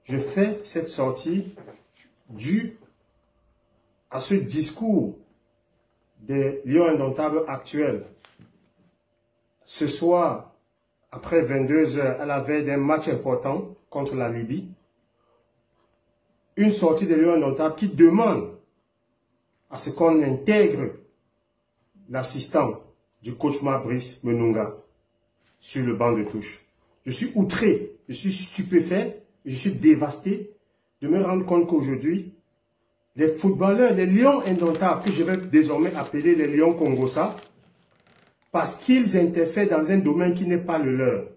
Je fais cette sortie due à ce discours des Lions indomptables actuels. Ce soir, après 22 h, à la veille d'un match important contre la Libye, une sortie des Lions indomptables qui demande à ce qu'on intègre l'assistant du coach Brice Menunga sur le banc de touche. Je suis outré, je suis stupéfait, je suis dévasté de me rendre compte qu'aujourd'hui, les footballeurs, les Lions indomptables, que je vais désormais appeler les Lions Congossa, parce qu'ils interfèrent dans un domaine qui n'est pas le leur.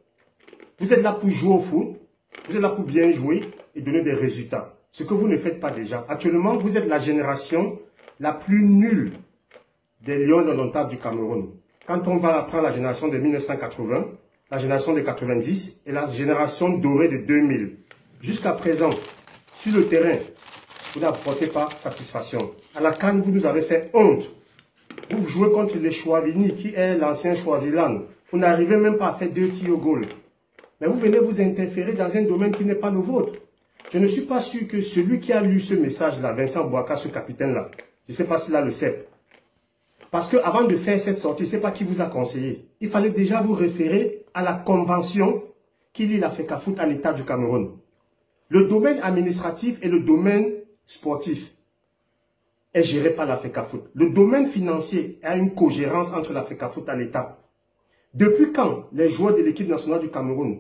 Vous êtes là pour jouer au foot, vous êtes là pour bien jouer et donner des résultats. Ce que vous ne faites pas déjà. Actuellement, vous êtes la génération la plus nulle des Lions indomptables du Cameroun. Quand on va prendre la génération de 1980, la génération de 90 et la génération dorée de 2000. Jusqu'à présent, sur le terrain, vous n'apportez pas satisfaction. À la CAN, vous nous avez fait honte. Vous jouez contre les Chouavini, qui est l'ancien Swaziland. Vous n'arrivez même pas à faire 2 tirs au goal. Mais vous venez vous interférer dans un domaine qui n'est pas le vôtre. Je ne suis pas sûr que celui qui a lu ce message-là, Vincent Bouaka, ce capitaine-là, je ne sais pas s'il a le CEP. Parce qu'avant de faire cette sortie, je ne sais pas qui vous a conseillé. Il fallait déjà vous référer à la convention qui lie la FECAFOOT à l'État du Cameroun. Le domaine administratif et le domaine sportif est géré par la FECAFOOT. Le domaine financier a une cogérance entre la FECAFOOT et l'État. Depuis quand les joueurs de l'équipe nationale du Cameroun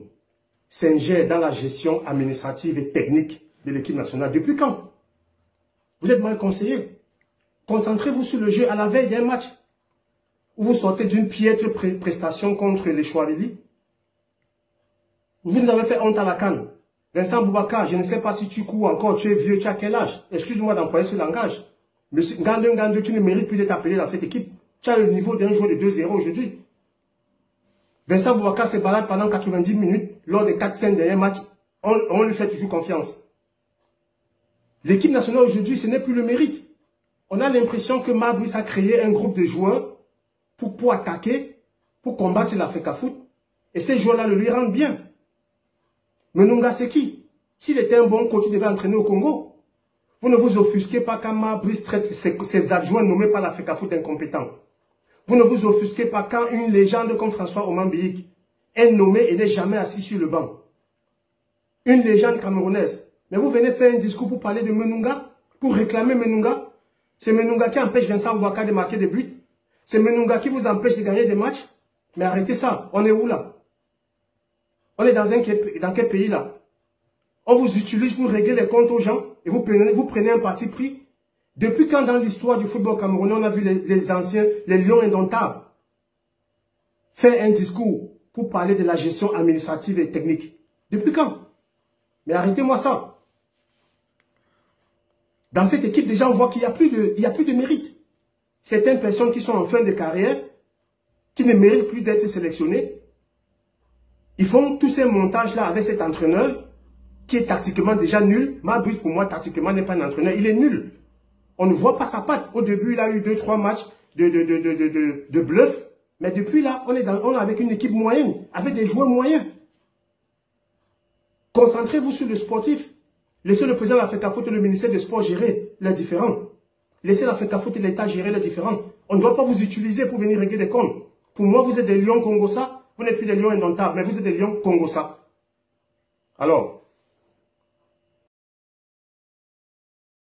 s'ingèrent dans la gestion administrative et technique de l'équipe nationale? Depuis quand? Vous êtes mal conseillé. Concentrez-vous sur le jeu à la veille d'un match où vous sortez d'une piètre prestation contre les Chouarili. Vous nous avez fait honte à la CAN. Vincent Boubacar, je ne sais pas si tu cours encore, tu es vieux, tu as quel âge? Excuse-moi d'employer ce langage. Monsieur Ngandou, tu ne mérites plus d'être appelé dans cette équipe. Tu as le niveau d'un joueur de 2-0 aujourd'hui. Vincent Boubacar se balade pendant 90 minutes lors des 4-5 derniers matchs. On lui fait toujours confiance. L'équipe nationale aujourd'hui, ce n'est plus le mérite. On a l'impression que Brice a créé un groupe de joueurs pour attaquer, pour combattre la FECAFOOT. Et ces joueurs-là le lui rendent bien. Menunga, c'est qui? S'il était un bon coach, il devait entraîner au Congo. Vous ne vous offusquez pas quand Brice traite ses adjoints nommés par la FECAFOOT d'incompétents. Vous ne vous offusquez pas quand une légende comme François Omambiyik est nommé et n'est jamais assis sur le banc. Une légende camerounaise. Mais vous venez faire un discours pour parler de Menunga, pour réclamer Menunga. C'est Menunga qui empêche Vincent Bouaka de marquer des buts. C'est Menunga qui vous empêche de gagner des matchs. Mais arrêtez ça. On est où là? On est dans quel pays là? On vous utilise pour régler les comptes aux gens et vous prenez un parti pris. Depuis quand dans l'histoire du football camerounais, on a vu les anciens, les Lions indomptables, faire un discours pour parler de la gestion administrative et technique? Depuis quand? Mais arrêtez-moi ça. Dans cette équipe, déjà, on voit qu'il n'y a plus de mérite. Certaines personnes qui sont en fin de carrière, qui ne méritent plus d'être sélectionnées, ils font tous ces montages-là avec cet entraîneur qui est tactiquement déjà nul. Brice, pour moi, tactiquement, n'est pas un entraîneur. Il est nul. On ne voit pas sa patte. Au début, il a eu 2-3 matchs de bluff. Mais depuis là, on est avec une équipe moyenne, avec des joueurs moyens. Concentrez-vous sur le sportif. Laissez le président de la FECAFOOT et le ministère des Sports gérer les différends. Laissez la FECAFOOT et l'État gérer les différends. On ne doit pas vous utiliser pour venir régler des comptes. Pour moi, vous êtes des Lions Congossa. Vous n'êtes plus des Lions indomptables, mais vous êtes des Lions Congossa. Alors,